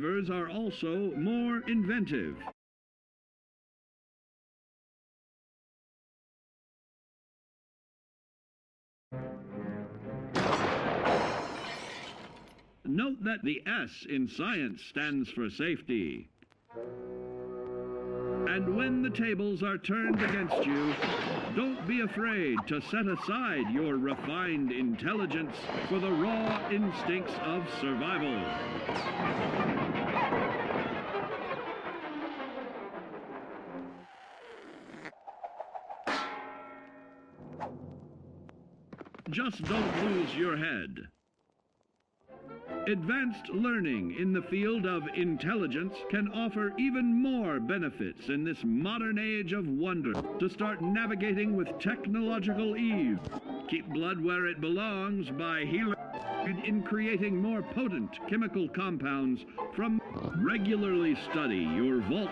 Survivors are also more inventive. Note that the S in science stands for safety. And when the tables are turned against you, don't be afraid to set aside your refined intelligence for the raw instincts of survival. Just don't lose your head. Advanced learning in the field of intelligence can offer even more benefits in this modern age of wonder to start navigating with technological ease. Keep blood where it belongs by healing in creating more potent chemical compounds from regularly study your vault.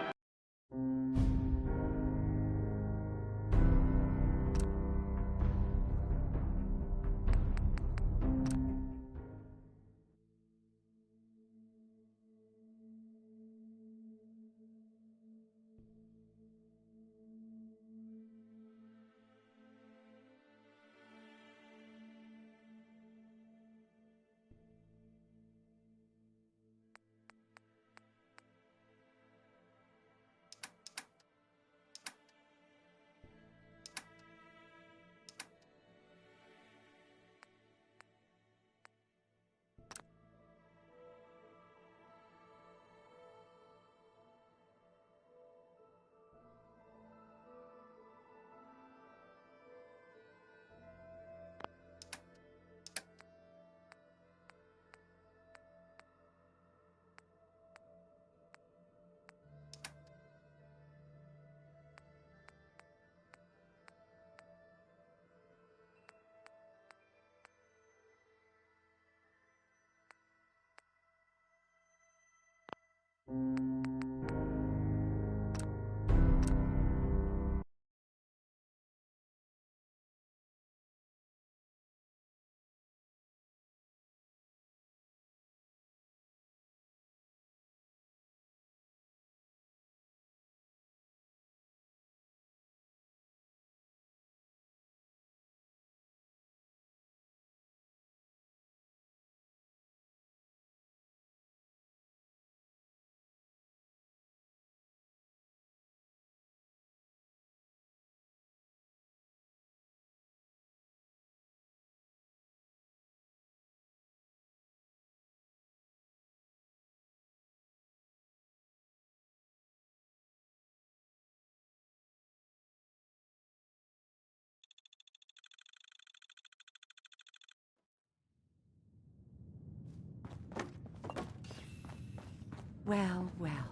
Well, well,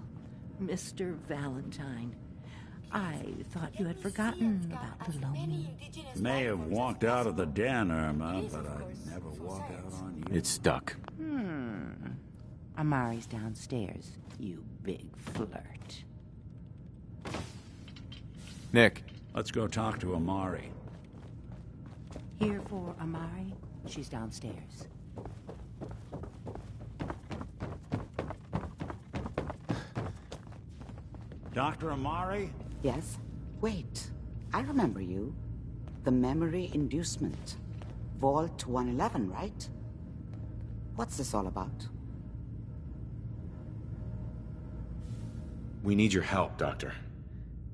Mr. Valentine, I thought you had forgotten about the lonely. May have walked out of the den, Irma, but I'd never walk out on you. It's stuck. Amari's downstairs, you big flirt. Nick. Let's go talk to Amari. Here for Amari? She's downstairs. Dr. Amari? Yes? Wait, I remember you. The memory inducement. Vault 111, right? What's this all about? We need your help, Doctor.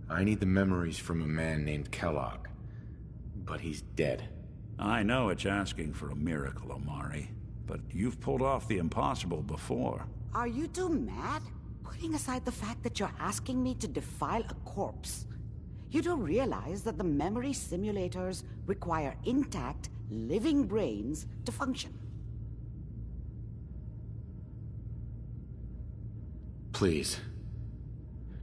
I need the memories from a man named Kellogg. But he's dead. I know it's asking for a miracle, Amari, but you've pulled off the impossible before. Are you two mad? Putting aside the fact that you're asking me to defile a corpse, you do realize that the memory simulators require intact, living brains to function. Please.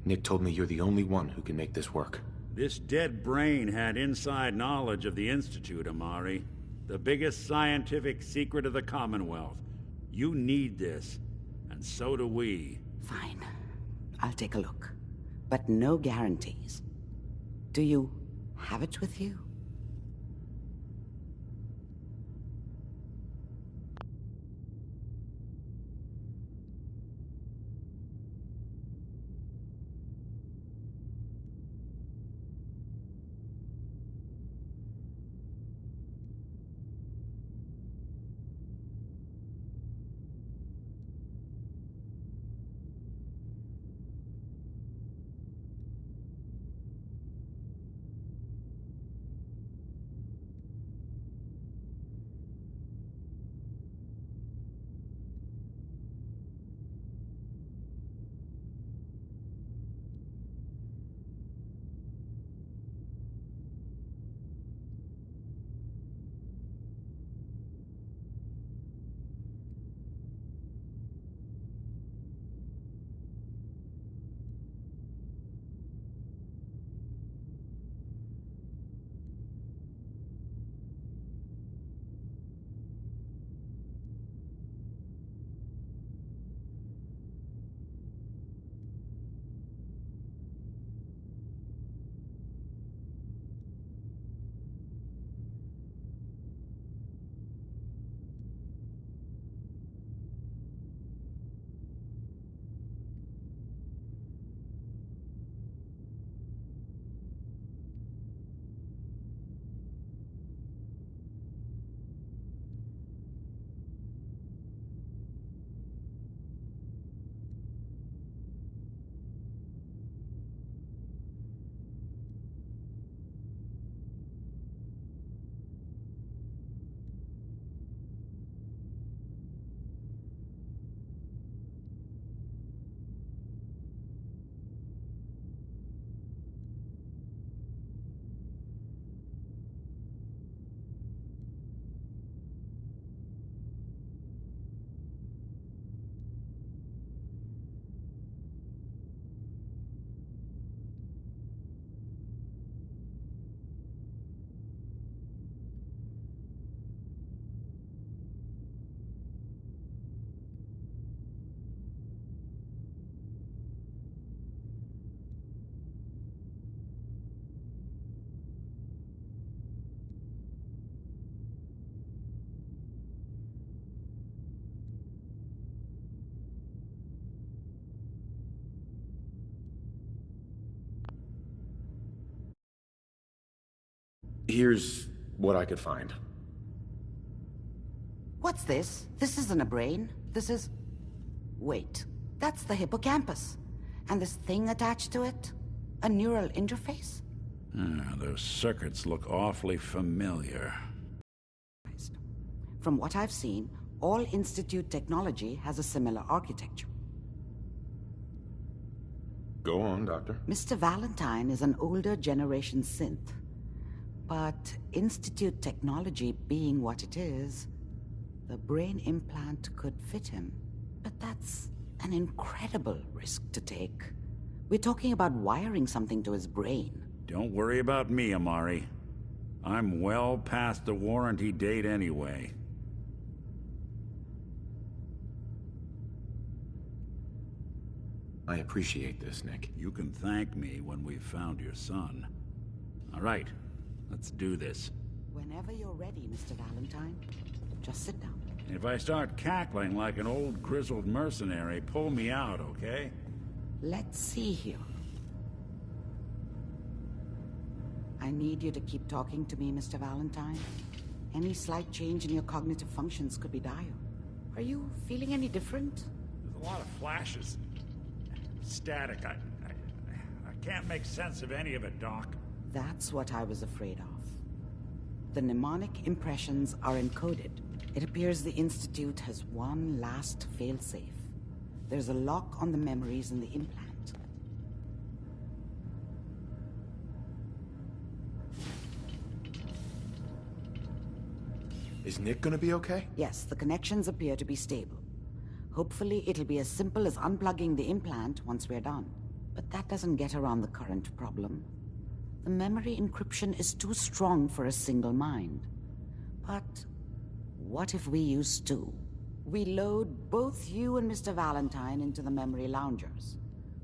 Nick told me you're the only one who can make this work. This dead brain had inside knowledge of the Institute, Amari. The biggest scientific secret of the Commonwealth. You need this, and so do we. Fine. I'll take a look. But no guarantees. Do you have it with you? Here's what I could find. What's this? This isn't a brain. This is... Wait, that's the hippocampus. And this thing attached to it? A neural interface? Those circuits look awfully familiar. From what I've seen, all Institute technology has a similar architecture. Go on, Doctor. Mr. Valentine is an older generation synth. But Institute technology being what it is, the brain implant could fit him. But that's an incredible risk to take. We're talking about wiring something to his brain. Don't worry about me, Amari. I'm well past the warranty date anyway. I appreciate this, Nick. You can thank me when we've found your son. All right, let's do this. Whenever you're ready, Mr. Valentine, just sit down. If I start cackling like an old grizzled mercenary, pull me out, okay? Let's see here. I need you to keep talking to me, Mr. Valentine. Any slight change in your cognitive functions could be dire. Are you feeling any different? There's a lot of flashes. Static. I can't make sense of any of it, Doc. That's what I was afraid of. The mnemonic impressions are encoded. It appears the Institute has one last failsafe. There's a lock on the memories in the implant. Is Nick gonna be okay? Yes, the connections appear to be stable. Hopefully, it'll be as simple as unplugging the implant once we're done. But that doesn't get around the current problem. The memory encryption is too strong for a single mind. But what if we use two? We load both you and Mr. Valentine into the memory loungers.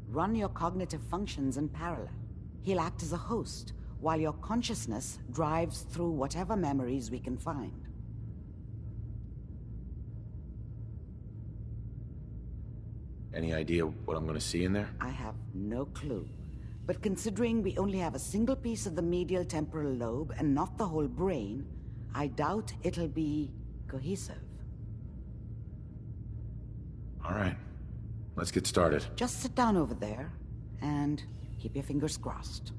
Run your cognitive functions in parallel. He'll act as a host, while your consciousness drives through whatever memories we can find. Any idea what I'm gonna see in there? I have no clue. But considering we only have a single piece of the medial temporal lobe and not the whole brain, I doubt it'll be cohesive. All right, let's get started. Just sit down over there and keep your fingers crossed.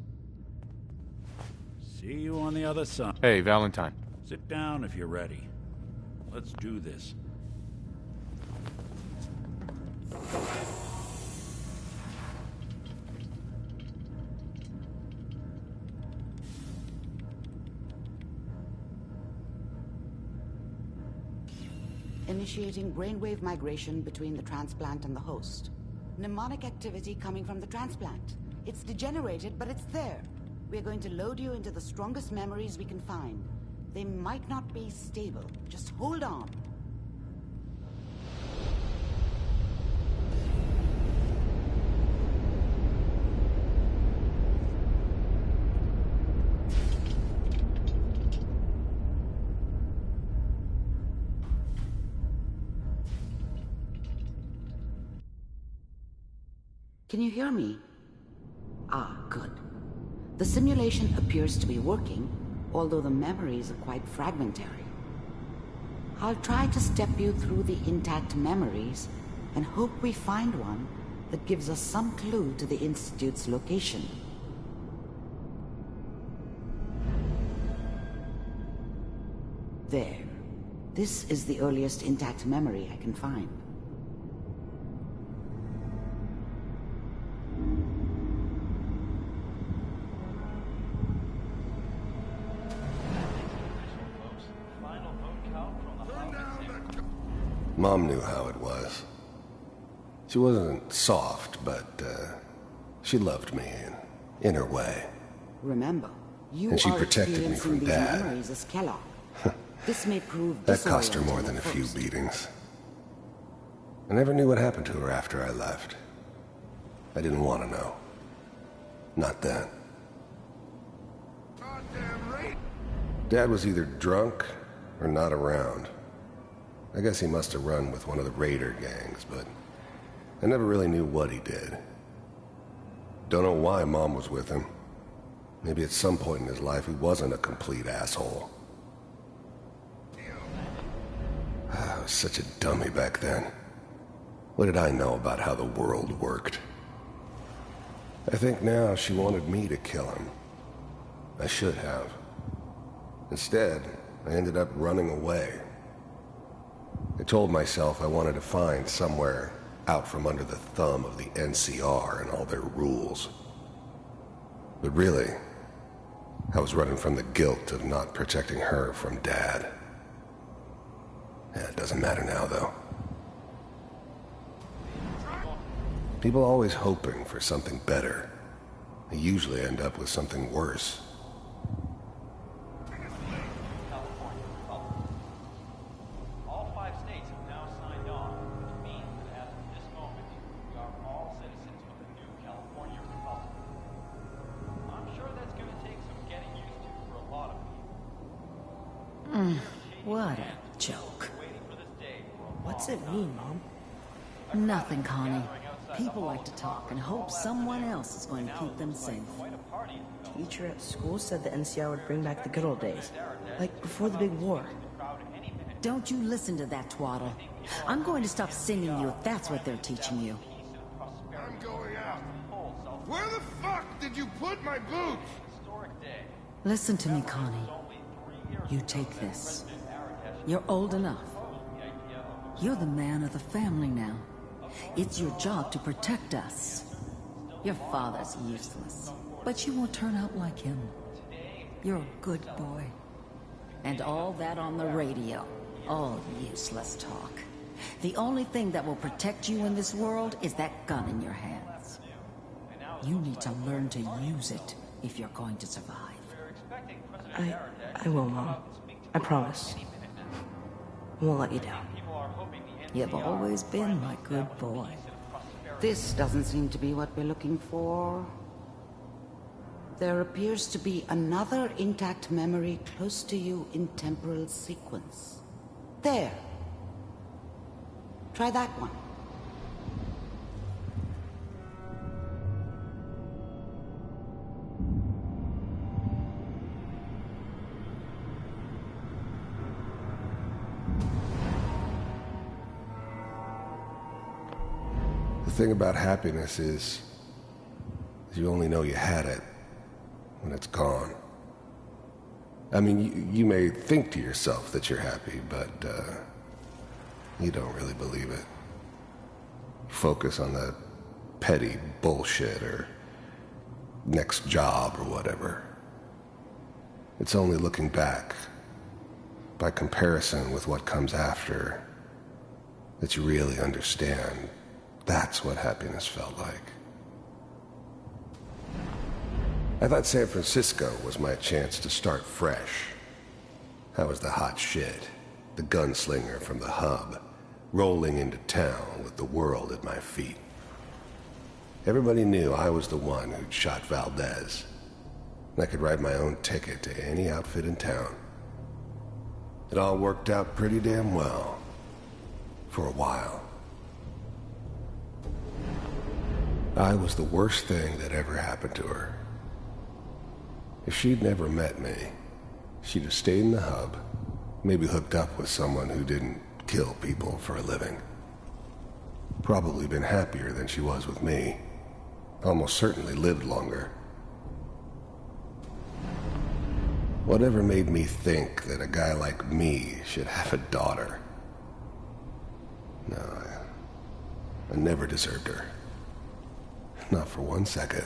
See you on the other side. Hey, Valentine. Sit down if you're ready. Let's do this. Initiating brainwave migration between the transplant and the host. Mnemonic activity coming from the transplant. It's degenerated, but it's there. We're going to load you into the strongest memories we can find. They might not be stable. Just hold on. Can you hear me? Ah, good. The simulation appears to be working, although the memories are quite fragmentary. I'll try to step you through the intact memories and hope we find one that gives us some clue to the Institute's location. There. This is the earliest intact memory I can find. Mom knew how it was. She wasn't soft, but she loved me in her way. Remember, you And she are protected me experiencing from these Dad. memories as Kellogg. This may prove That cost her disorienting more at than a few first. beatings. I never knew what happened to her after I left. I didn't want to know. Not then. Dad was either drunk or not around. I guess he must have run with one of the raider gangs, but I never really knew what he did. Don't know why Mom was with him. Maybe at some point in his life he wasn't a complete asshole. I was such a dummy back then. What did I know about how the world worked? I think now she wanted me to kill him. I should have. Instead, I ended up running away. I told myself I wanted to find somewhere out from under the thumb of the NCR and all their rules. But really, I was running from the guilt of not protecting her from Dad. Yeah, it doesn't matter now, though. People are always hoping for something better. They usually end up with something worse. All 5 states have now signed on, which means that as of this moment, we are all citizens of the new California Republic. I'm sure that's going to take some getting used to for a lot of people. What a joke. What's it mean, Mom? Nothing, Connie. People like to talk and hope someone else is going to keep them safe. Teacher at school said the NCR would bring back the good old days. Like before the big war. Don't you listen to that twaddle. I'm going to stop singing you if that's what they're teaching you. I'm going out. Where the fuck did you put my boots? Listen to me, Connie. You take this. You're old enough. You're the man of the family now. It's your job to protect us. Your father's useless, but you won't turn out like him. You're a good boy. And all that on the radio, all useless talk. The only thing that will protect you in this world is that gun in your hands. You need to learn to use it if you're going to survive. I will, Mom. I promise. I won't let you down. You've always been my good boy. This doesn't seem to be what we're looking for. There appears to be another intact memory close to you in temporal sequence. There. Try that one. The thing about happiness is you only know you had it when it's gone. I mean, you may think to yourself that you're happy, but you don't really believe it. Focus on that petty bullshit or next job or whatever. It's only looking back, by comparison with what comes after, that you really understand. That's what happiness felt like. I thought San Francisco was my chance to start fresh. I was the hot shit, the gunslinger from the hub, rolling into town with the world at my feet. Everybody knew I was the one who'd shot Valdez. And I could write my own ticket to any outfit in town. It all worked out pretty damn well. For a while. I was the worst thing that ever happened to her. If she'd never met me, she'd have stayed in the hub, maybe hooked up with someone who didn't kill people for a living. Probably been happier than she was with me. Almost certainly lived longer. Whatever made me think that a guy like me should have a daughter? No, I never deserved her. Not for 1 second.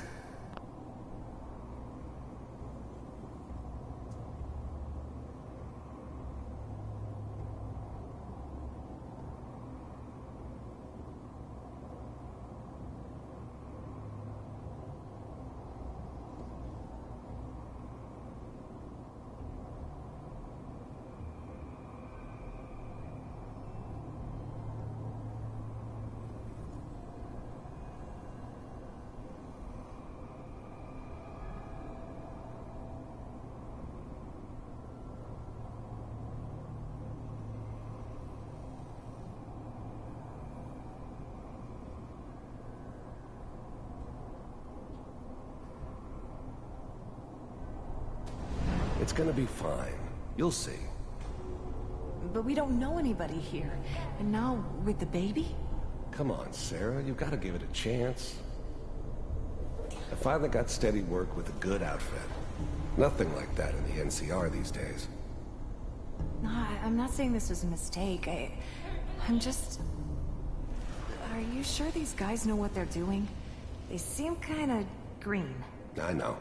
It's gonna be fine. You'll see. But we don't know anybody here. And now, with the baby? Come on, Sarah, you've got to give it a chance. I finally got steady work with a good outfit. Nothing like that in the NCR these days. No, I'm not saying this was a mistake. I'm just... Are you sure these guys know what they're doing? They seem kinda green. I know.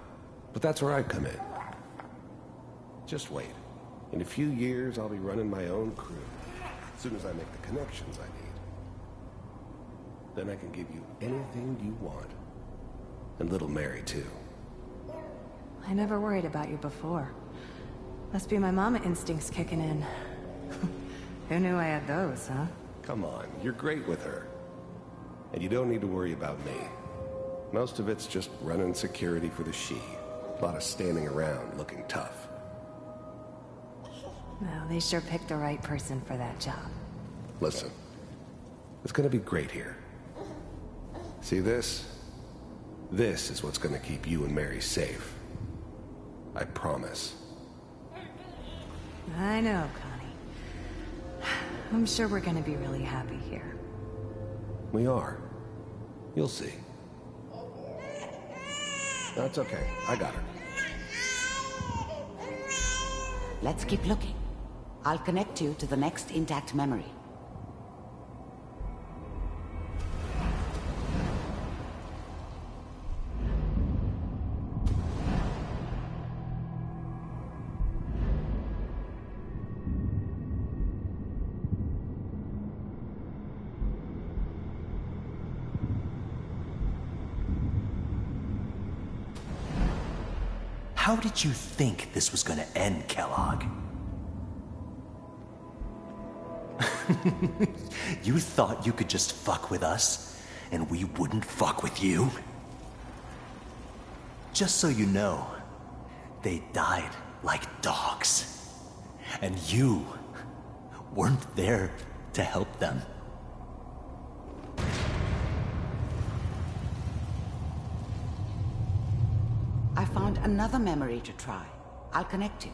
But that's where I come in. Just wait. In a few years, I'll be running my own crew. As soon as I make the connections I need. Then I can give you anything you want. And little Mary, too. I never worried about you before. Must be my mama instincts kicking in. Who knew I had those, huh? Come on, you're great with her. And you don't need to worry about me. Most of it's just running security for the she. A lot of standing around looking tough. Well, they sure picked the right person for that job. Listen, it's gonna be great here. See this? This is what's gonna keep you and Mary safe. I promise. I know, Connie. I'm sure we're gonna be really happy here. We are. You'll see. That's okay. I got her. Let's keep looking. I'll connect you to the next intact memory. How did you think this was gonna end, Kellogg? You thought you could just fuck with us, and we wouldn't fuck with you? Just so you know, they died like dogs. And you weren't there to help them. I found another memory to try. I'll connect you.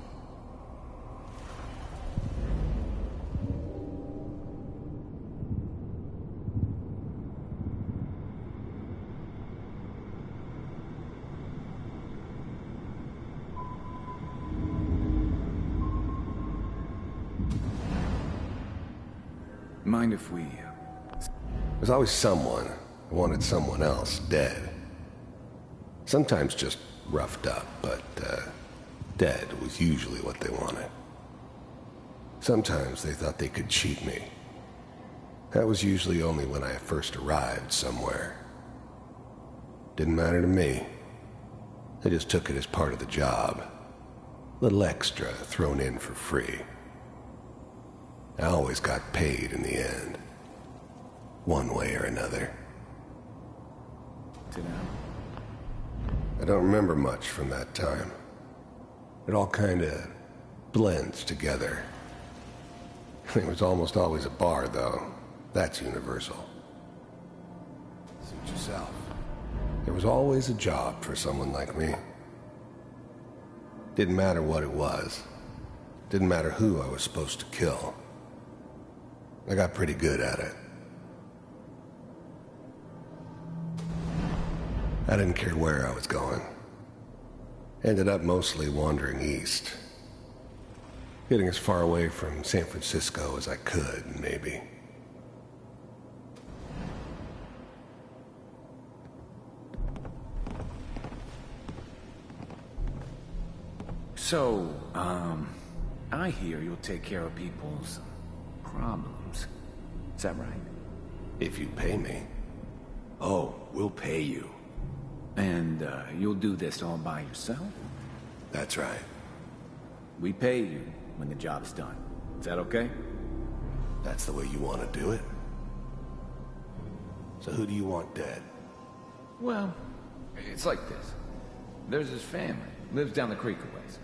Mind if we... There's always someone who wanted someone else dead. Sometimes just roughed up, but dead was usually what they wanted. Sometimes they thought they could cheat me. That was usually only when I first arrived somewhere. Didn't matter to me. I just took it as part of the job. Little extra thrown in for free. I always got paid in the end. One way or another. I don't remember much from that time. It all kinda blends together. There was almost always a bar, though. That's universal. Suit yourself. There was always a job for someone like me. Didn't matter what it was. Didn't matter who I was supposed to kill. I got pretty good at it. I didn't care where I was going. Ended up mostly wandering east. Getting as far away from San Francisco as I could, maybe. So, I hear you'll take care of people's problems. Is that right? If you pay me. Oh, we'll pay you. And, you'll do this all by yourself? That's right. We pay you when the job's done. Is that okay? That's the way you want to do it? So who do you want dead? Well, it's like this. There's his family. Lives down the creek a ways.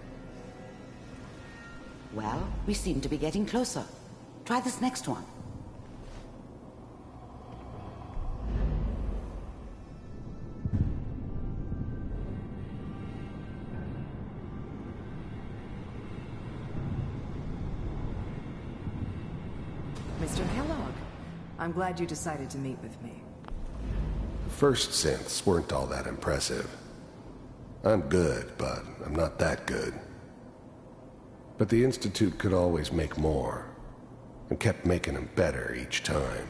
Well, we seem to be getting closer. Try this next one. I'm glad you decided to meet with me. The first synths weren't all that impressive. I'm good, but I'm not that good. But the Institute could always make more, and kept making them better each time.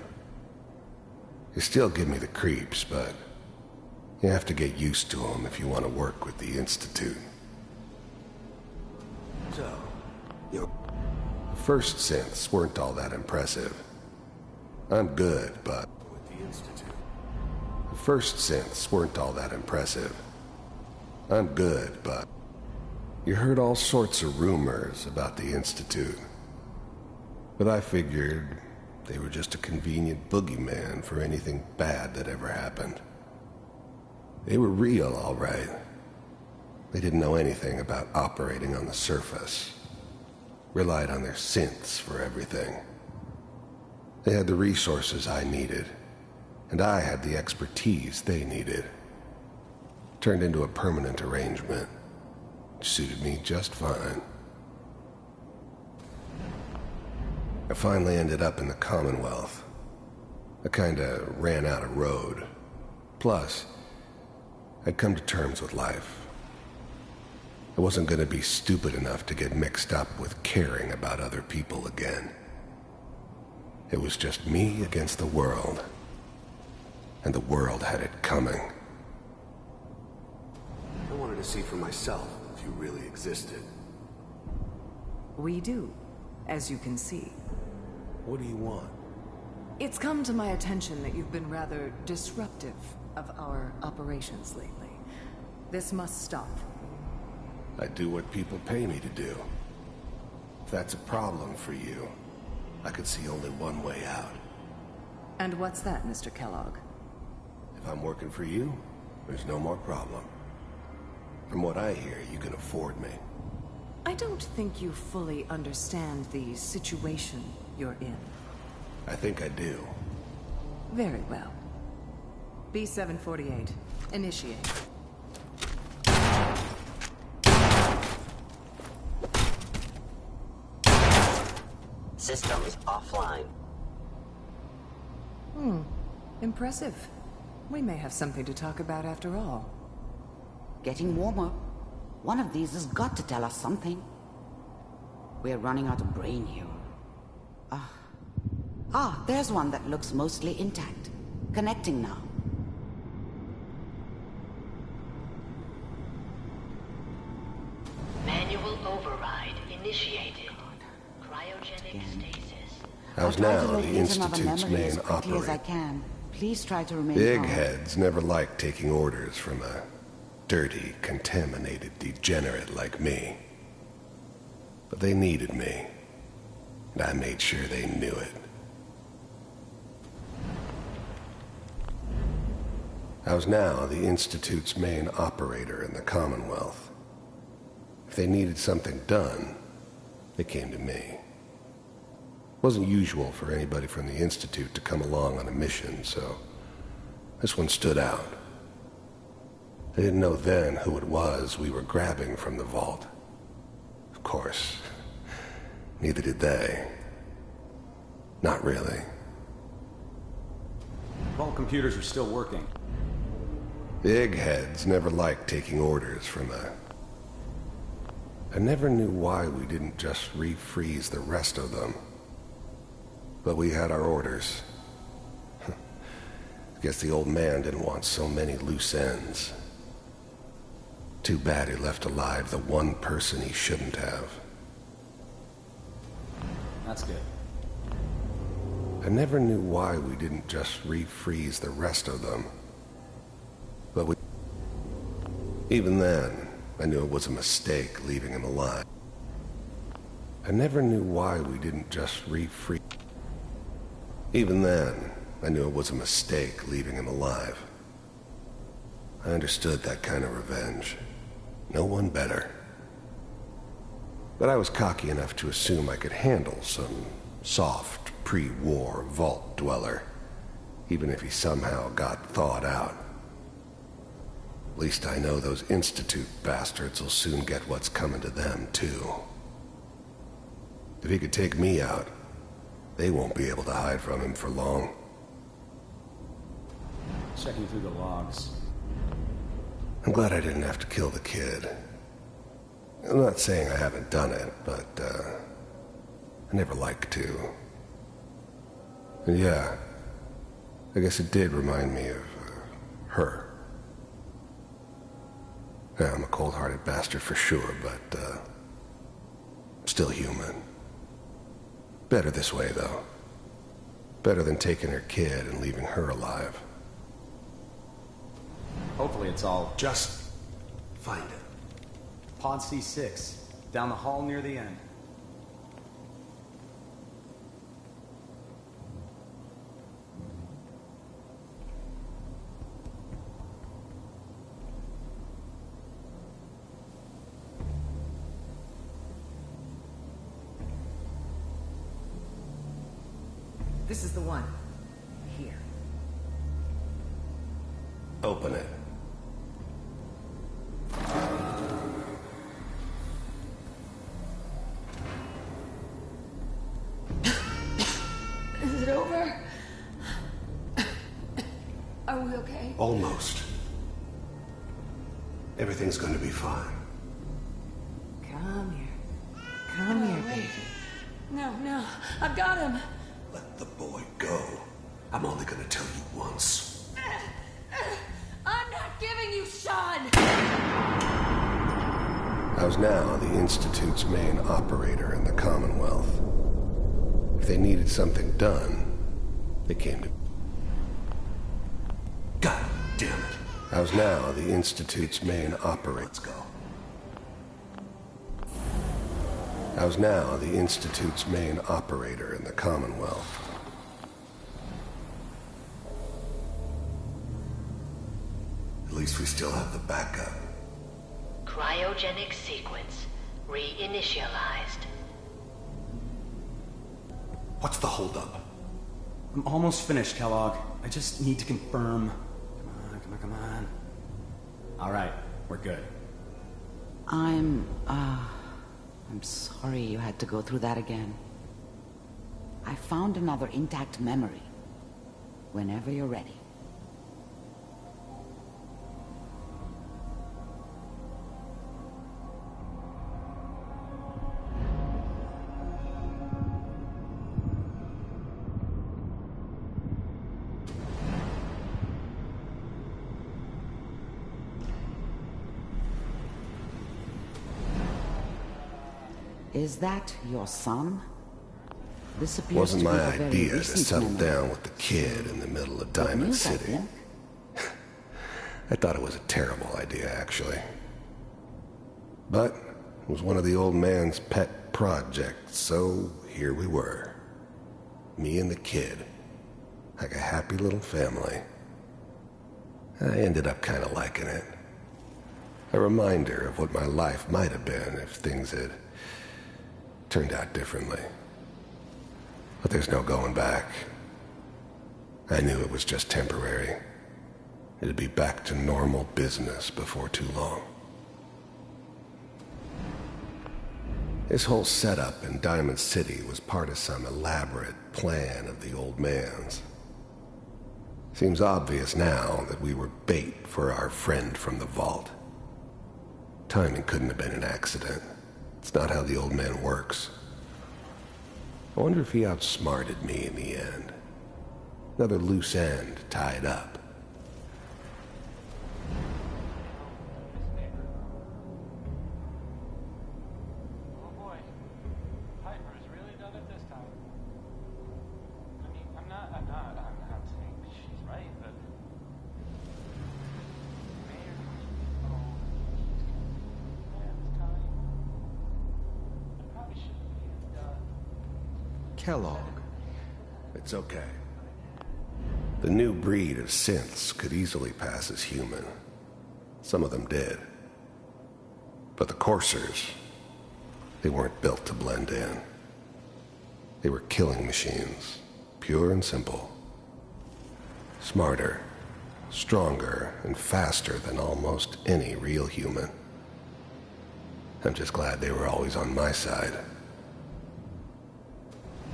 They still give me the creeps, but you have to get used to them if you want to work with the Institute. So, you're... The first synths weren't all that impressive. I'm good, but... with the Institute. The first synths weren't all that impressive. I'm good, but... You heard all sorts of rumors about the Institute. But I figured they were just a convenient boogeyman for anything bad that ever happened. They were real, all right. They didn't know anything about operating on the surface. Relied on their synths for everything. They had the resources I needed, and I had the expertise they needed. Turned into a permanent arrangement, which suited me just fine. I finally ended up in the Commonwealth. I kinda ran out of road. Plus, I'd come to terms with life. I wasn't gonna be stupid enough to get mixed up with caring about other people again. It was just me against the world. And the world had it coming. I wanted to see for myself if you really existed. We do, as you can see. What do you want? It's come to my attention that you've been rather disruptive of our operations lately. This must stop. I do what people pay me to do. If that's a problem for you, I could see only one way out. And what's that, Mr. Kellogg? If I'm working for you, there's no more problem. From what I hear, you can afford me. I don't think you fully understand the situation you're in. I think I do. Very well. B-748, initiate. Systems offline. Impressive. We may have something to talk about after all. Getting warmer. One of these has got to tell us something. We're running out of brain here. There's one that looks mostly intact. Connecting now. Manual override initiated. Cryogenic stasis. How's now the Institute's main As I operator? can. Please try to remain Big calm. heads never liked taking orders from a dirty, contaminated degenerate like me. But they needed me, and I made sure they knew it. I was now the Institute's main operator in the Commonwealth. If they needed something done, they came to me. Wasn't usual for anybody from the Institute to come along on a mission, so this one stood out. They didn't know then who it was we were grabbing from the vault. Of course, neither did they. Not really. All computers are still working. Big heads never liked taking orders from a... I never knew why we didn't just refreeze the rest of them. But we had our orders. Guess the old man didn't want so many loose ends. Too bad he left alive the one person he shouldn't have. That's good. I never knew why we didn't just refreeze the rest of them. But we... Even then, I knew it was a mistake leaving him alive. I never knew why we didn't just refreeze... Even then, I knew it was a mistake leaving him alive. I understood that kind of revenge. No one better. But I was cocky enough to assume I could handle some soft, pre-war vault dweller, even if he somehow got thawed out. At least I know those Institute bastards will soon get what's coming to them, too. If he could take me out, they won't be able to hide from him for long. Checking through the logs. I'm glad I didn't have to kill the kid. I'm not saying I haven't done it, but, I never like to. And yeah, I guess it did remind me of, her. Yeah, I'm a cold-hearted bastard for sure, but, still human. Better this way, though. Better than taking her kid and leaving her alive. Hopefully it's all... Just find it. Pod C6, down the hall near the end. This is the one. Here. Open it. Is it over? Are we okay? Almost. Everything's going to be fine. Come here. Come here, baby. No, I've got him. Let the boy go. I'm only going to tell you once. I'm not giving you Sean! I was now the Institute's main operator in the Commonwealth. If they needed something done, they came to... God damn it. I was now the Institute's main operator. Let's go. I was now the Institute's main operator in the Commonwealth. At least we still have the backup. Cryogenic sequence reinitialized. What's the holdup? I'm almost finished, Kellogg. I just need to confirm. Come on. All right, we're good. I'm sorry you had to go through that again. I found another intact memory. Whenever you're ready. Is that your son? This appears Wasn't to be my a very idea to recent settle memory. down with the kid in the middle of Good Diamond news, I City. think. I thought it was a terrible idea, actually. But it was one of the old man's pet projects, so here we were. Me and the kid. Like a happy little family. I ended up kind of liking it. A reminder of what my life might have been if things had turned out differently. But there's no going back. I knew it was just temporary. It'd be back to normal business before too long. This whole setup in Diamond City was part of some elaborate plan of the old man's. Seems obvious now that we were bait for our friend from the vault. Timing couldn't have been an accident. It's not how the old man works. I wonder if he outsmarted me in the end. Another loose end tied up. Oh boy, Piper has really done it this time. I mean, I'm not saying she's right, but... Kellogg. It's okay. The new breed of synths could easily pass as human. Some of them did. But the coursers, they weren't built to blend in. They were killing machines, pure and simple. Smarter, stronger, and faster than almost any real human. I'm just glad they were always on my side.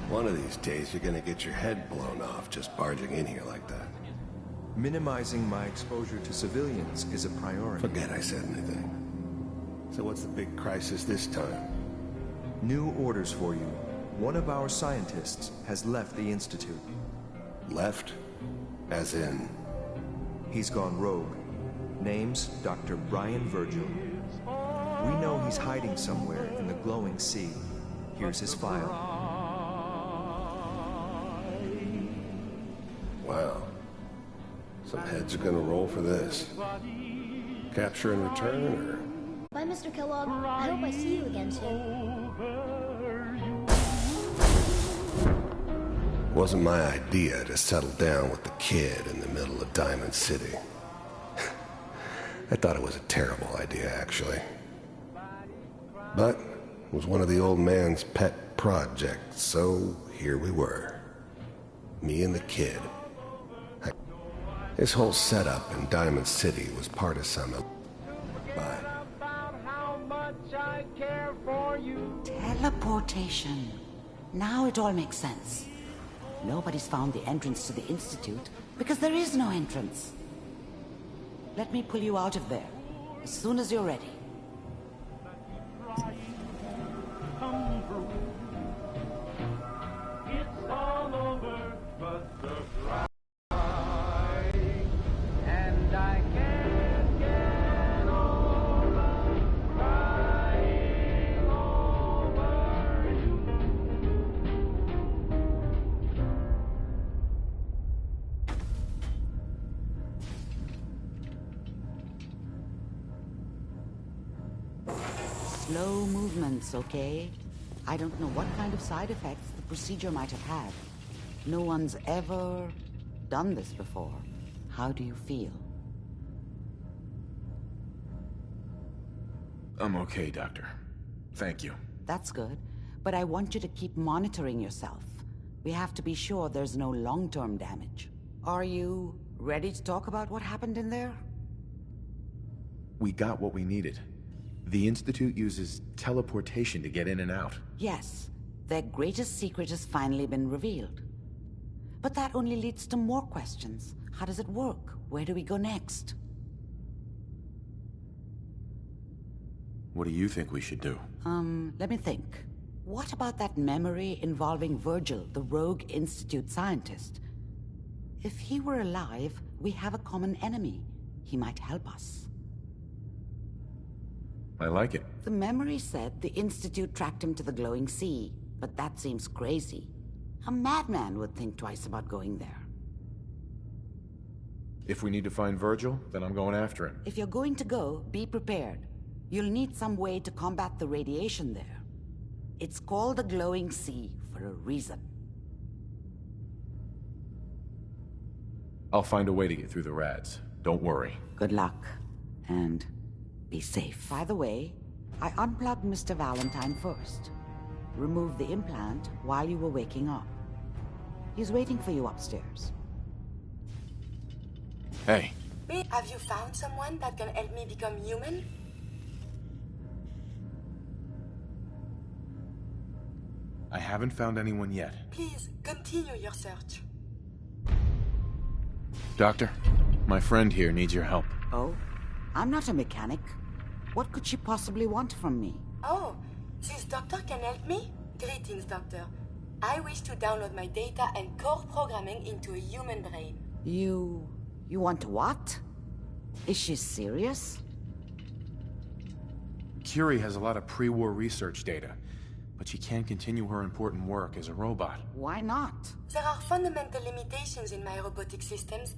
One of these days, you're gonna get your head blown off just barging in here like that. Minimizing my exposure to civilians is a priority. Forget I said anything. So what's the big crisis this time? New orders for you. One of our scientists has left the Institute. Left? As in? He's gone rogue. Name's Dr. Brian Virgil. We know he's hiding somewhere in the glowing sea. Here's his file. Wow. Some heads are gonna roll for this. Capture and return, or? Bye, Mr. Kellogg. I hope I see you again soon. Wasn't my idea to settle down with the kid in the middle of Diamond City. I thought it was a terrible idea, actually. But it was one of the old man's pet projects, so here we were. Me and the kid. This whole setup in Diamond City was part of some... Teleportation. Now it all makes sense. Nobody's found the entrance to the Institute because there is no entrance. Let me pull you out of there as soon as you're ready. It's all over, but the cry, and I can't get over crying over you. Slow movements, okay? I don't know what kind of side effects the procedure might have had. No one's ever done this before. How do you feel? I'm okay, Doctor. Thank you. That's good, but I want you to keep monitoring yourself. We have to be sure there's no long-term damage. Are you ready to talk about what happened in there? We got what we needed. The Institute uses teleportation to get in and out. Yes, their greatest secret has finally been revealed. But that only leads to more questions. How does it work? Where do we go next? What do you think we should do? Let me think. What about that memory involving Virgil, the rogue Institute scientist? If he were alive, we have a common enemy. He might help us. I like it. The memory said the Institute tracked him to the glowing sea, but that seems crazy. A madman would think twice about going there. If we need to find Virgil, then I'm going after him. If you're going to go, be prepared. You'll need some way to combat the radiation there. It's called the glowing sea for a reason. I'll find a way to get through the rads. Don't worry. Good luck. And be safe. By the way, I unplugged Mr. Valentine first. Removed the implant while you were waking up. He's waiting for you upstairs. Hey. Have you found someone that can help me become human? I haven't found anyone yet. Please, continue your search. Doctor, my friend here needs your help. Oh? I'm not a mechanic. What could she possibly want from me? Oh, this doctor can help me? Greetings, doctor. I wish to download my data and core programming into a human brain. You want what? Is she serious? Curie has a lot of pre-war research data, but she can't continue her important work as a robot. Why not? There are fundamental limitations in my robotic systems.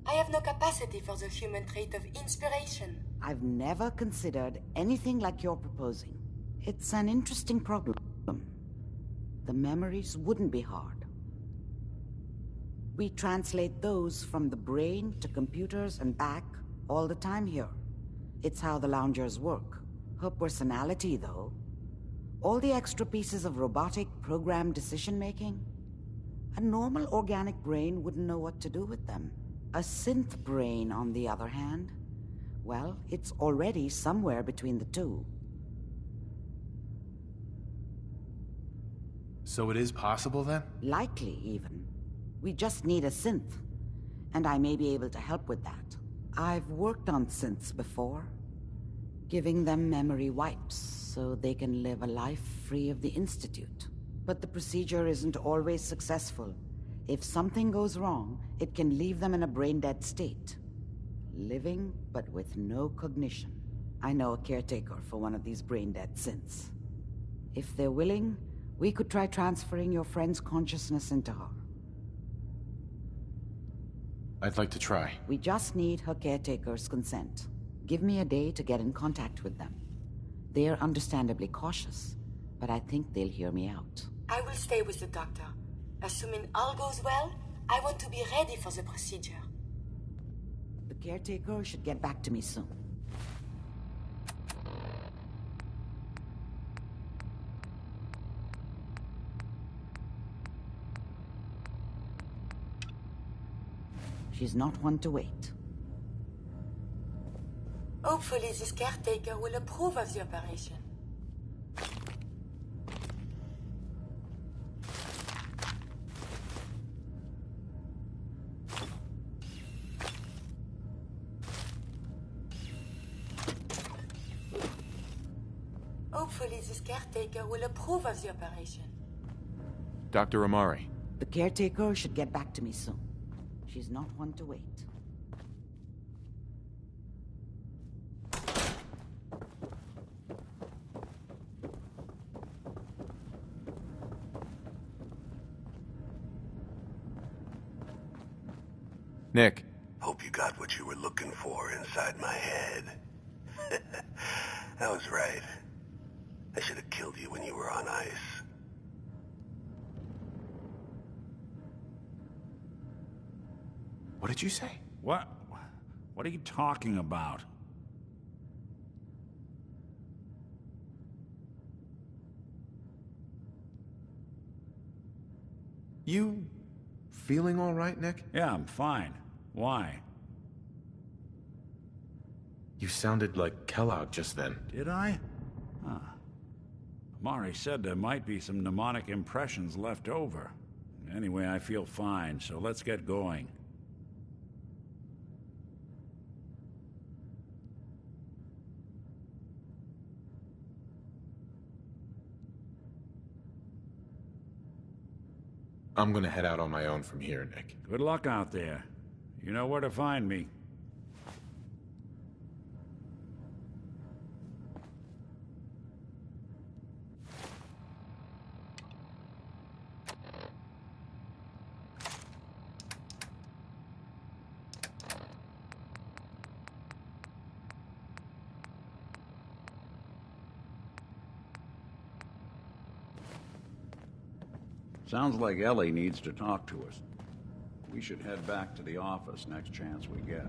I have no capacity for the human trait of inspiration. I've never considered anything like you're proposing. It's an interesting problem. The memories wouldn't be hard. We translate those from the brain to computers and back all the time here. It's how the loungers work. Her personality, though, all the extra pieces of robotic programmed decision-making, a normal organic brain wouldn't know what to do with them. A synth brain, on the other hand, well, it's already somewhere between the two. So it is possible, then? Likely, even. We just need a synth. and I may be able to help with that. I've worked on synths before, giving them memory wipes so they can live a life free of the Institute. But the procedure isn't always successful. If something goes wrong, it can leave them in a brain-dead state. Living, but with no cognition. I know a caretaker for one of these brain-dead synths. If they're willing, we could try transferring your friend's consciousness into her. I'd like to try. We just need her caretaker's consent. Give me a day to get in contact with them. They're understandably cautious, but I think they'll hear me out. I will stay with the doctor. Assuming all goes well, I want to be ready for the procedure. The caretaker should get back to me soon. She's not one to wait. Hopefully this caretaker will approve of the operation. Hopefully this caretaker will approve of the operation. Dr. Amari. The caretaker should get back to me soon. She's not one to wait. Nick. Hope you got what you were looking for inside my head. I was right. I should have killed you when you were on ice. What did you say? What? What are you talking about? You feeling all right, Nick? Yeah, I'm fine. Why? You sounded like Kellogg just then. Did I? Huh. Mari said there might be some mnemonic impressions left over. Anyway, I feel fine, so let's get going. I'm gonna head out on my own from here, Nick. Good luck out there. You know where to find me. Sounds like Ellie needs to talk to us. We should head back to the office next chance we get.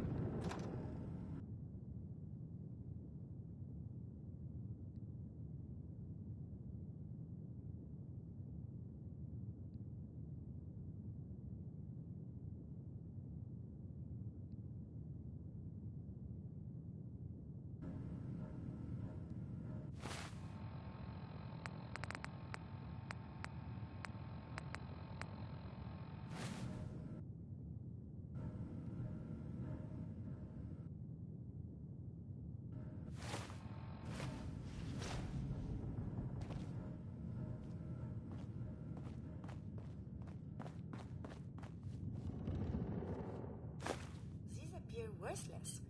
Worthless.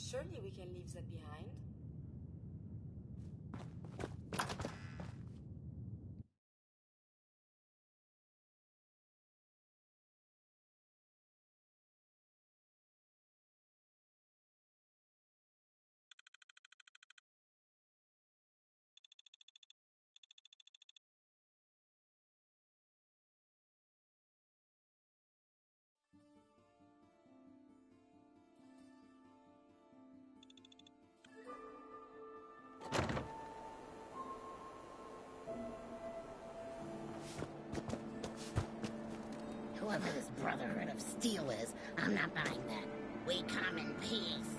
Surely we can leave that behind. Whoever this Brotherhood of Steel is, I'm not buying that. We come in peace.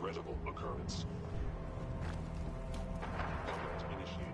regrettable occurrence. Contact initiated.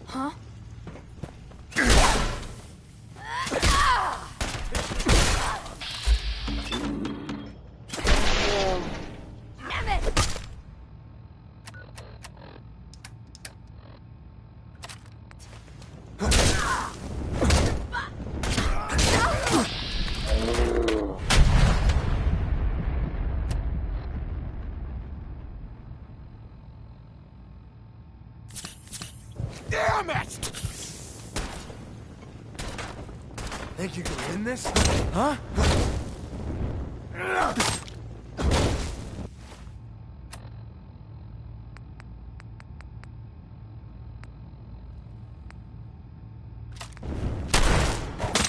Huh? Damn it! Damn it! Think you can win this? Huh?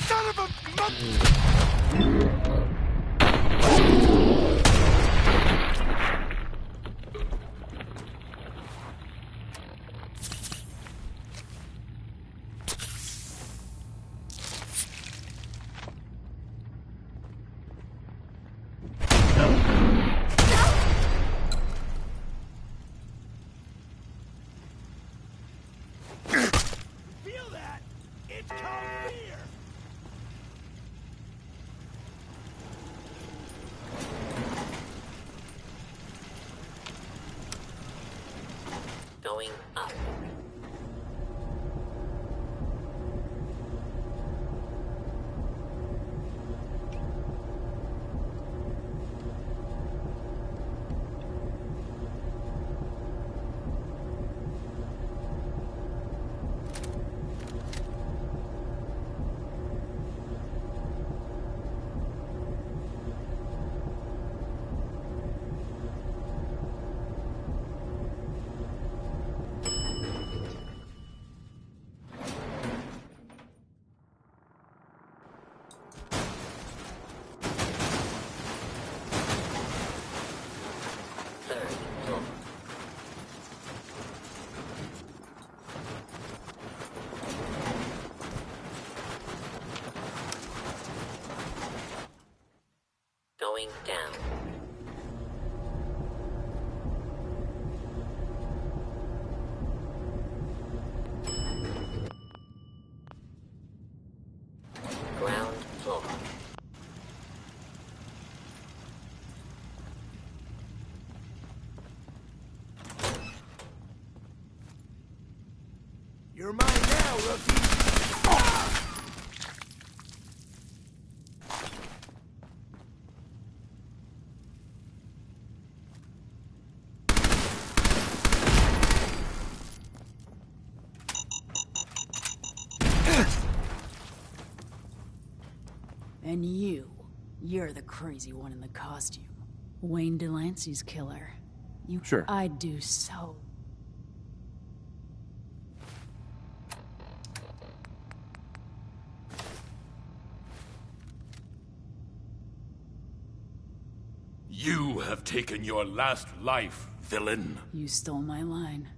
Son of a... Come here! Going up. Third floor. Going down. Ground floor. You're mine now, rookie! And you're the crazy one in the costume. Wayne Delancey's killer. Sure. I'd do so. You have taken your last life, villain. You stole my line.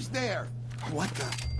Who's there? What the?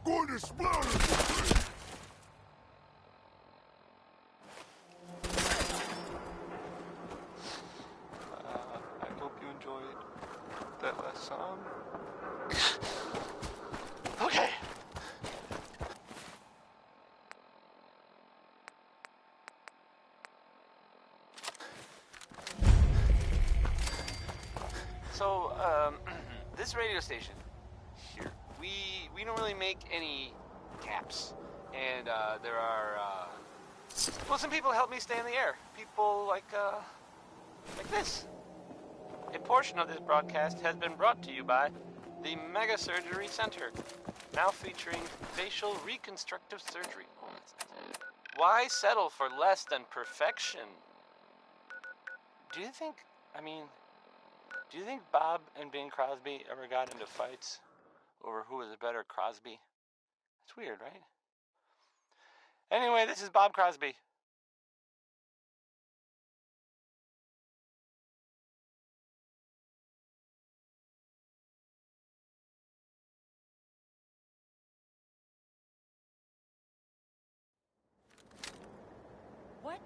Going to splatter! some. Okay. So, this radio station here, we don't really make any caps, and there are well, some people help me stay in the air. People like this. A portion of this broadcast has been brought to you by the Mega Surgery Center, now featuring facial reconstructive surgery. Why settle for less than perfection? Do you think Bob and Bing Crosby ever got into fights over who was a better Crosby? It's weird, right? Anyway, this is Bob Crosby. What?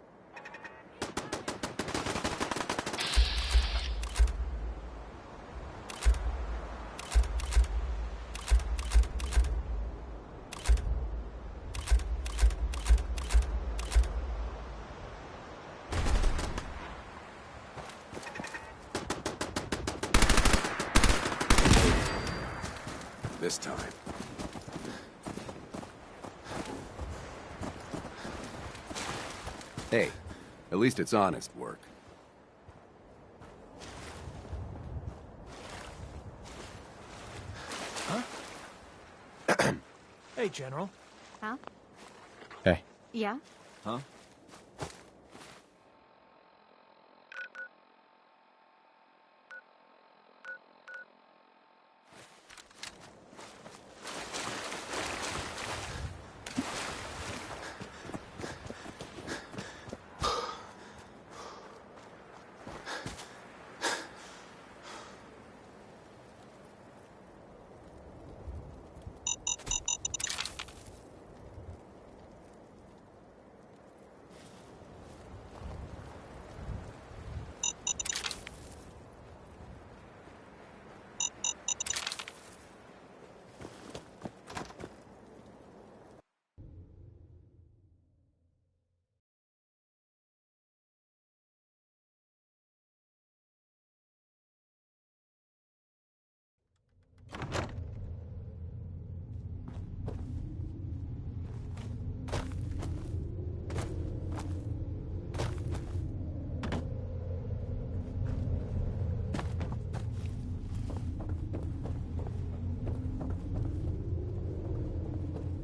This time. Hey, at least it's honest work. Huh? Hey, General. Huh? Hey. Yeah? Huh?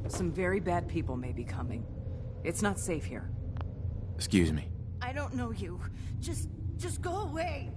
Some very bad people may be coming. It's not safe here. Excuse me. I don't know you. Just go away.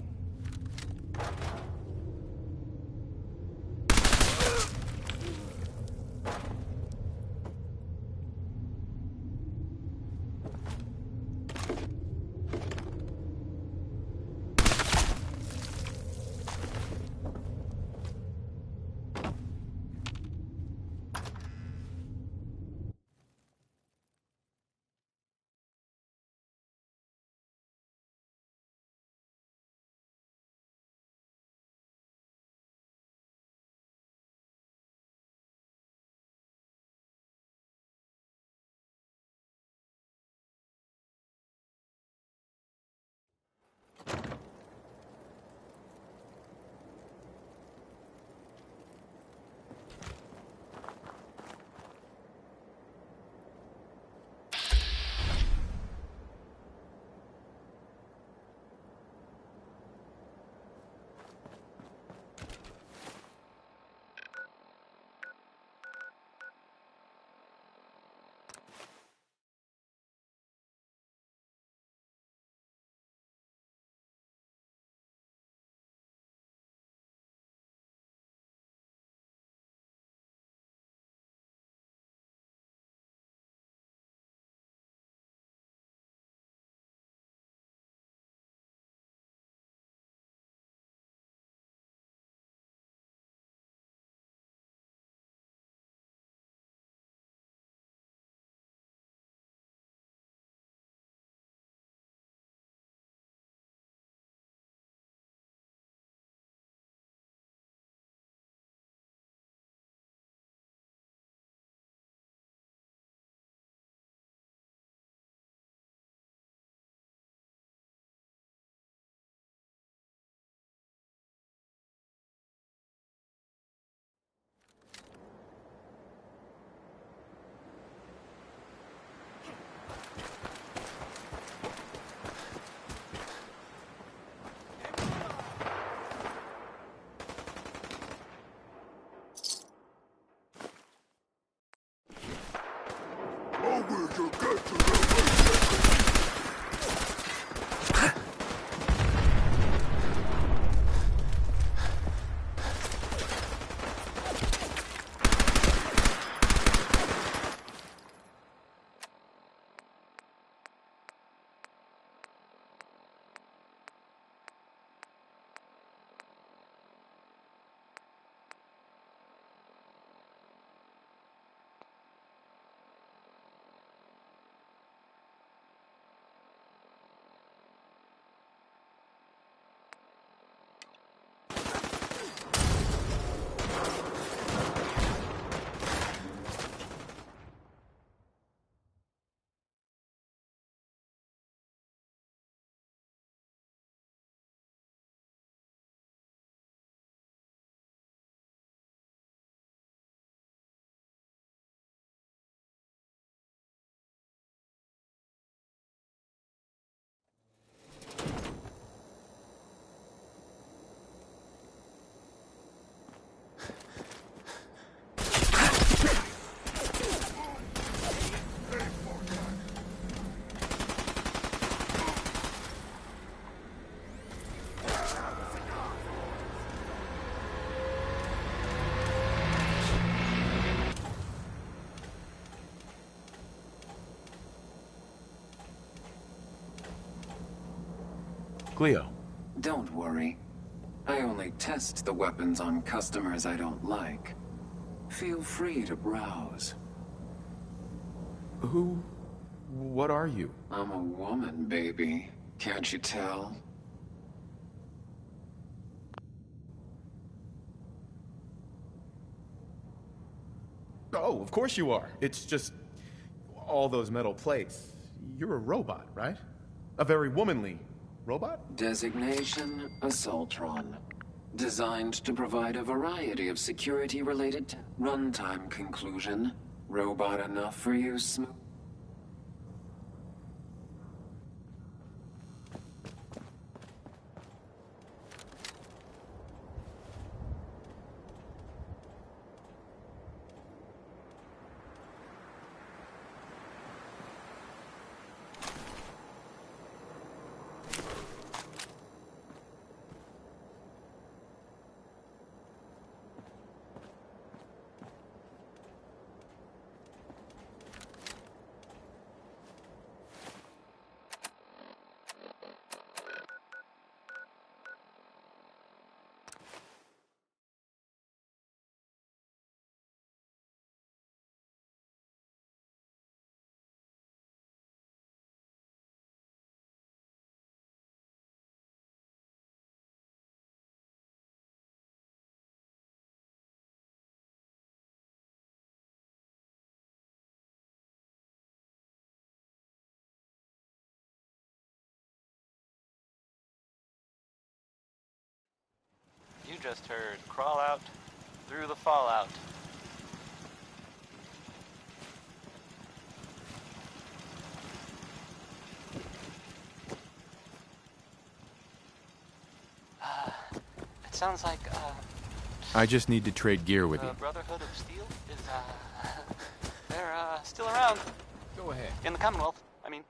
Cleo. Don't worry. I only test the weapons on customers I don't like. Feel free to browse. What are you? I'm a woman, baby. Can't you tell? Oh, of course you are. It's just all those metal plates. You're a robot, right? A very womanly robot? Designation Assaultron. Designed to provide a variety of security-related runtime conclusion. Robot enough for you, Smooth? You just heard Crawl Out Through the Fallout. It sounds like, I just need to trade gear with you. Brotherhood of Steel is, they're, still around. Go ahead. In the Commonwealth, I mean.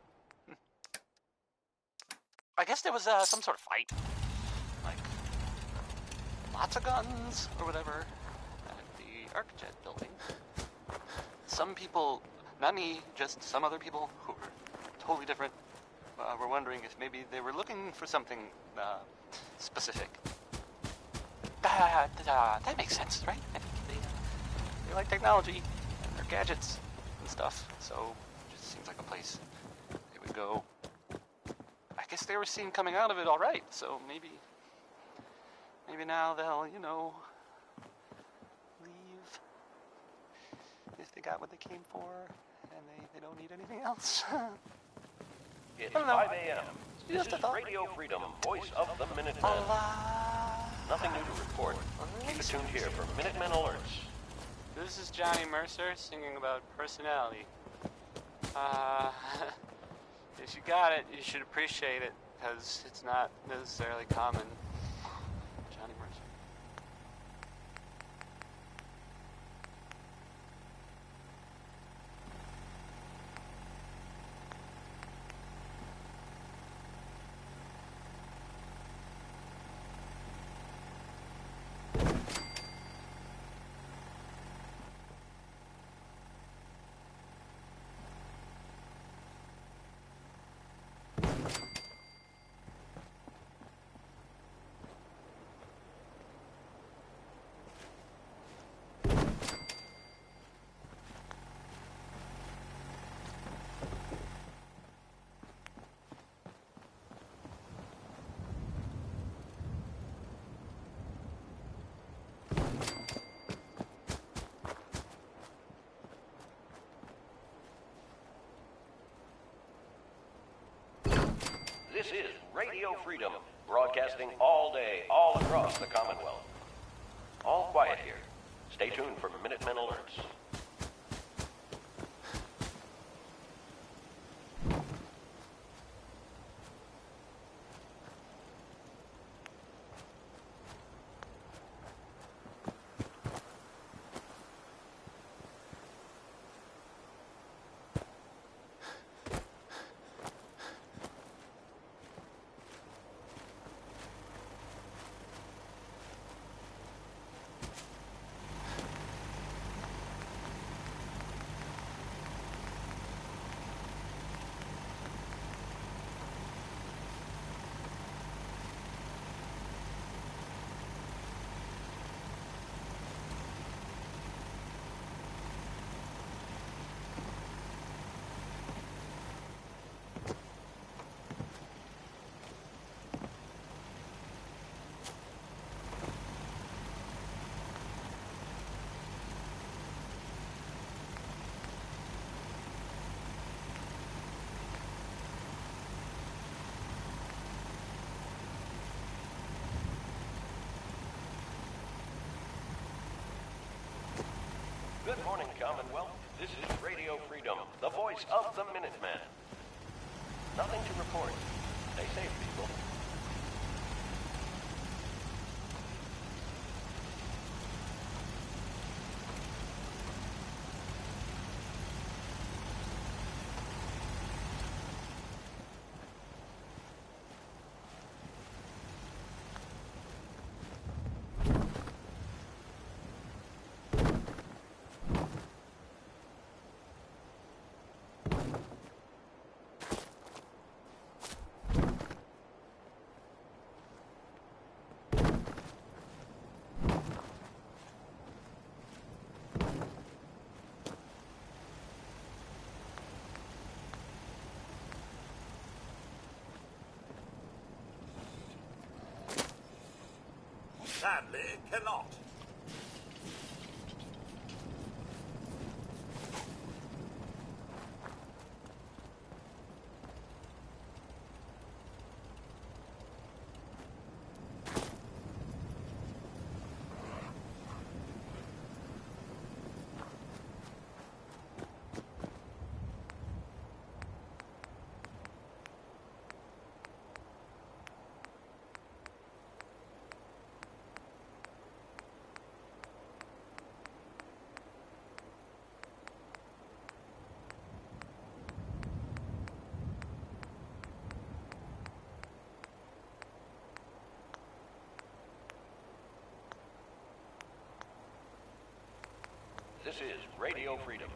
I guess there was, some sort of fight. Like, lots of guns, or whatever, at the Arcjet building. Some people, not me, just some other people who were totally different, were wondering if maybe they were looking for something, specific. That makes sense, right? I think they like technology and their gadgets and stuff, so it just seems like a place they would go. I guess they were seen coming out of it all right, so maybe now they'll, you know, leave if they got what they came for and they don't need anything else. It's 5 a.m. This is Radio Freedom, voice of the Minutemen. Nothing new to report. Keep it tuned here for Minutemen alerts. This is Johnny Mercer singing about personality. If you got it, you should appreciate it, because it's not necessarily common. Johnny Mercer. This is Radio Freedom, broadcasting all day, all across the Commonwealth. All quiet here. Stay tuned for Minutemen alerts. voice of the Minutemen. Nothing to report. Stay safe, people. Sadly, cannot. This is Radio Freedom.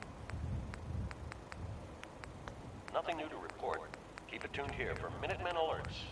Nothing new to report. Keep it tuned here for Minutemen alerts.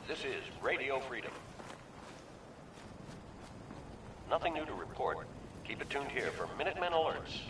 This is Radio Freedom. Nothing new to report. Keep it tuned here for Minutemen alerts.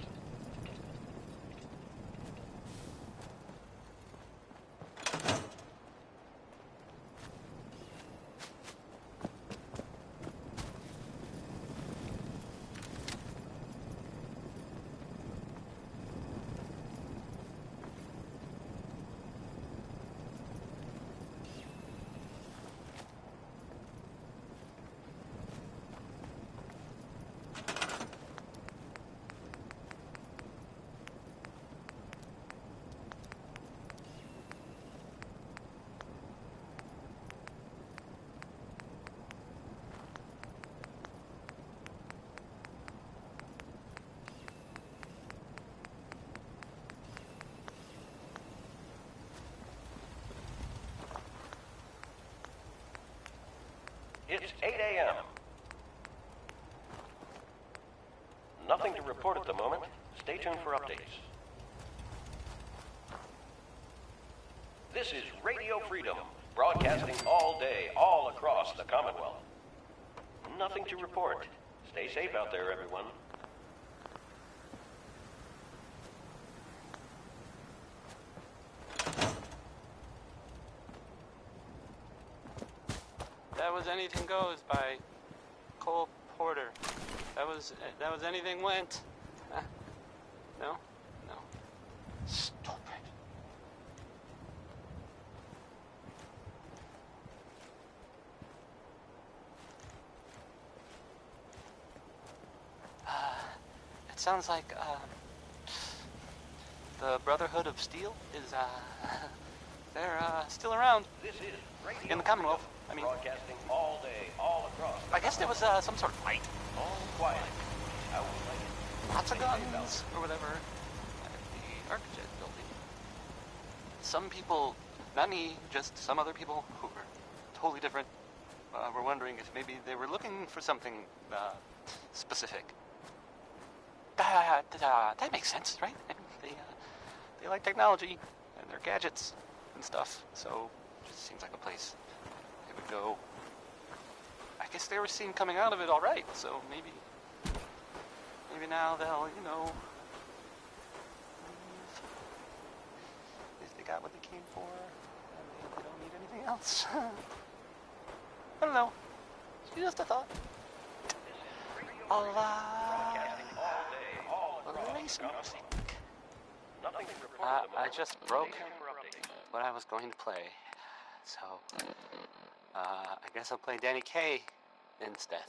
It's 8 a.m. Nothing to report at the moment. Stay tuned for updates. This is Radio Freedom, broadcasting all day, all across the Commonwealth. Nothing to report. Stay safe out there, everyone. That was Anything Goes by Cole Porter. That was Anything Went. No? No. Stupid. It sounds like, the Brotherhood of Steel is, they're, still around. This is Radio in the Commonwealth. I mean, broadcasting all day, all across. I guess there was, some sort of fight. All quiet. How we like it. Lots of guns, or whatever, at the Architect building. Some people, not me, just some other people who were totally different, were wondering if maybe they were looking for something, specific. That makes sense, right? I mean, they like technology and their gadgets and stuff, so it just seems like a place they would go. I guess they were seen coming out of it all right, so maybe now they'll, you know, if they got what they came for, and they don't need anything else. I don't know. It's just a thought. I'll erase music. I just broke what I was going to play, so I guess I'll play Danny Kaye instead.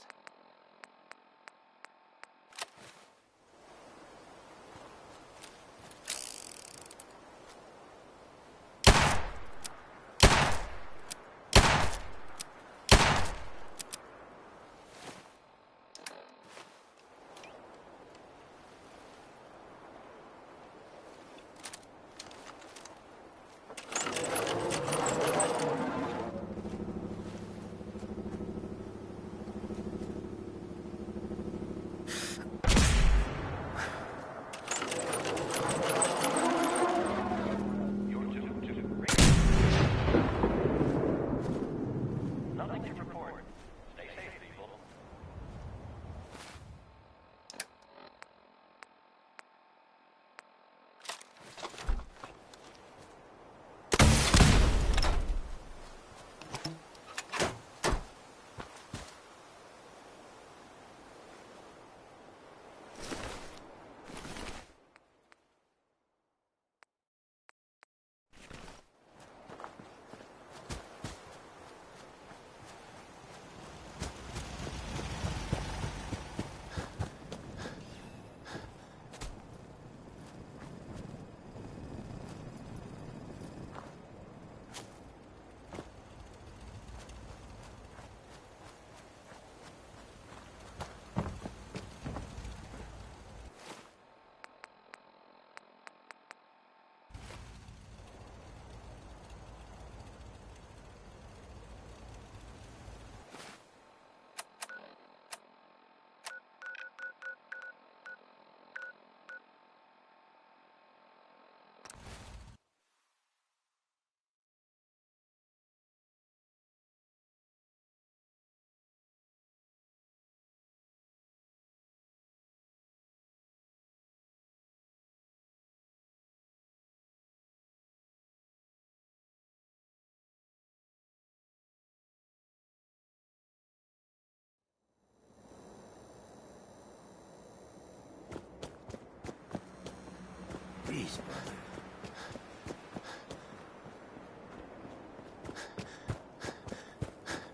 Please, brother.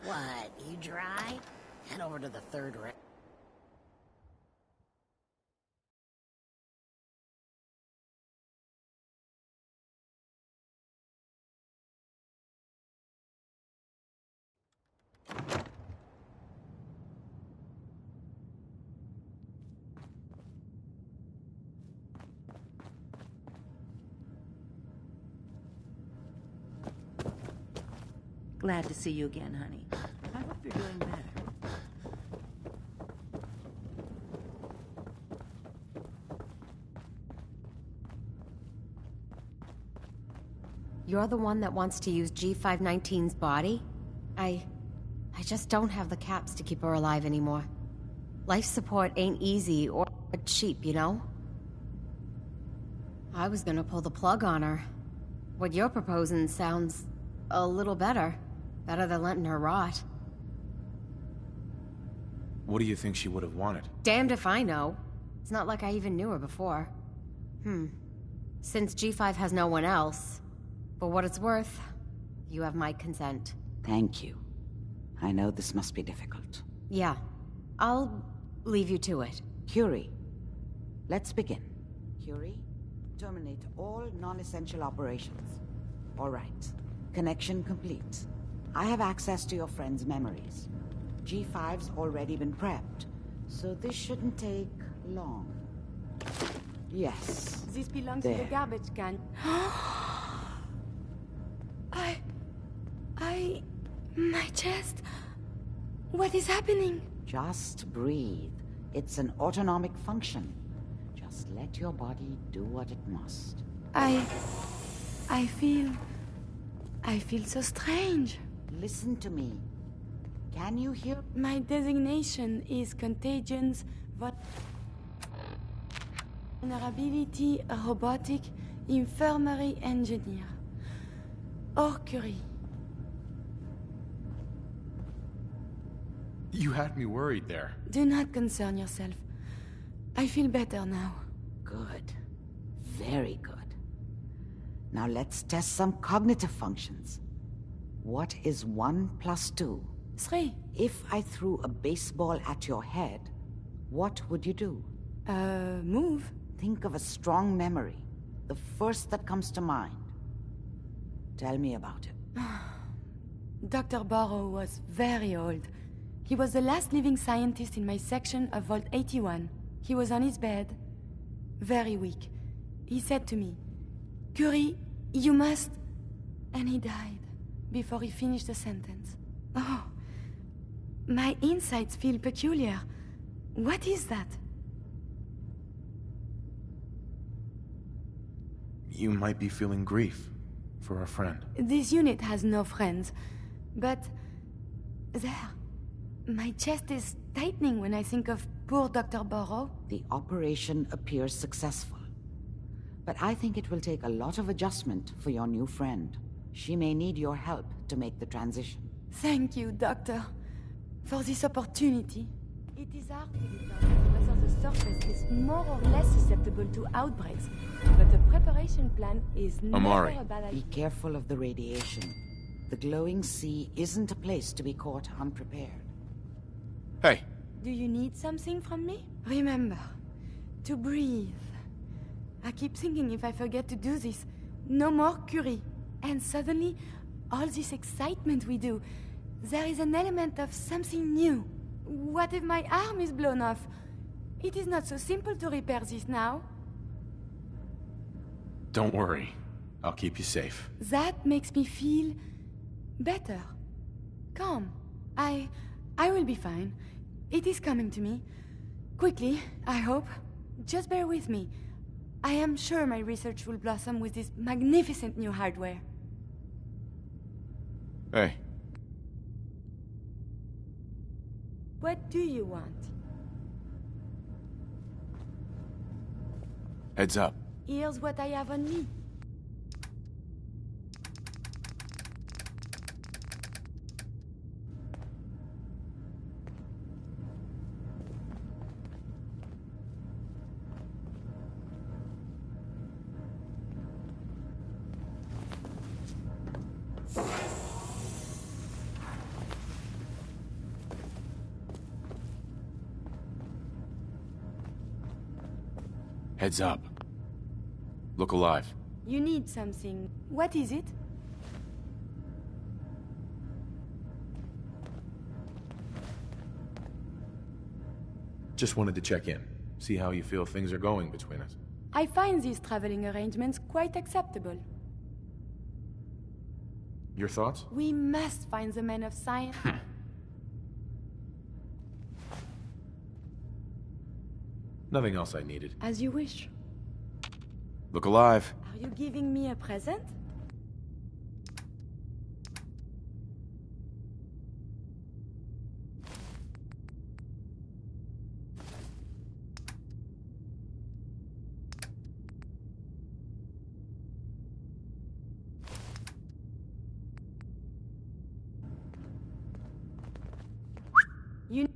What, you dry? Head over to the third rail. Glad to see you again, honey. I hope you're doing better. You're the one that wants to use G519's body? I just don't have the caps to keep her alive anymore. Life support ain't easy or cheap, you know? I was gonna pull the plug on her. What you're proposing sounds a little better. Better than letting her rot. What do you think she would have wanted? Damned if I know. It's not like I even knew her before. Since G5 has no one else, for what it's worth, you have my consent. Thank you. I know this must be difficult. Yeah. I'll leave you to it. Curie, let's begin. Curie, terminate all non-essential operations. All right. Connection complete. I have access to your friend's memories. G5's already been prepped, so this shouldn't take long. Yes. This belongs there. in the garbage can. My chest. What is happening? Just breathe. It's an autonomic function. Just let your body do what it must. I feel so strange. Listen to me. Can you hear? My designation is Contagions, Vulnerability Robotic Infirmary Engineer. Or Curie. You had me worried there. Do not concern yourself. I feel better now. Good. Very good. Now let's test some cognitive functions. What is 1 plus 2? 3. If I threw a baseball at your head, what would you do? Move. Think of a strong memory. The first that comes to mind. Tell me about it. Dr. Barrow was very old. He was the last living scientist in my section of Vault 81. He was on his bed, very weak. He said to me, "Curie, you must..." And he died before he finished the sentence. Oh, my insights feel peculiar. What is that? You might be feeling grief for a friend. This unit has no friends, but there, my chest is tightening when I think of poor Dr. Barrow. The operation appears successful, but I think it will take a lot of adjustment for your new friend. She may need your help to make the transition. Thank you, Doctor, for this opportunity. It is hard to determine whether the surface is more or less susceptible to outbreaks, but the preparation plan is never a bad idea. Be careful of the radiation. The glowing sea isn't a place to be caught unprepared. Hey. Do you need something from me? Remember, to breathe. I keep thinking if I forget to do this, no more Curie. And suddenly, all this excitement we do, there is an element of something new. What if my arm is blown off? It is not so simple to repair this now. Don't worry. I'll keep you safe. That makes me feel better. Calm. I will be fine. It is coming to me. Quickly, I hope. Just bear with me. I am sure my research will blossom with this magnificent new hardware. Hey. What do you want? Heads up. Here's what I have on me. Heads up. Look alive. You need something. What is it? Just wanted to check in. See how you feel things are going between us. I find these traveling arrangements quite acceptable. Your thoughts? We must find the men of science. Nothing else I needed. As you wish. Look alive. Are you giving me a present? You...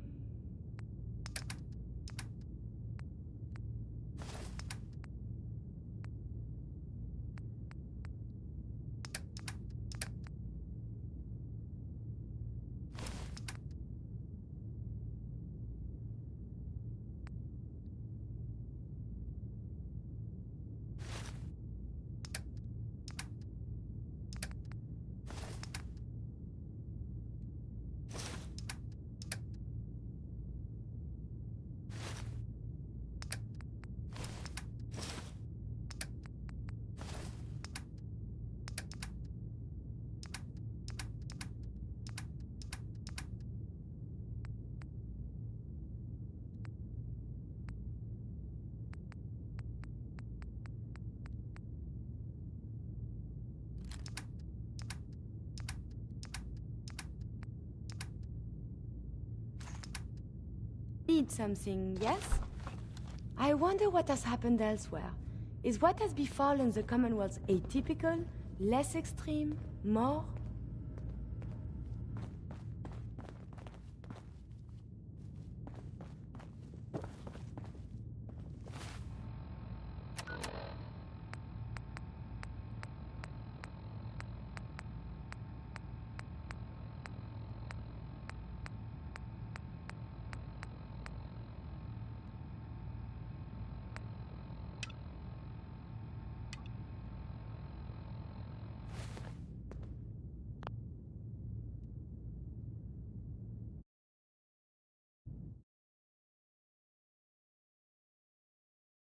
Need something, yes? I wonder what has happened elsewhere. Is what has befallen the Commonwealth atypical, less extreme, more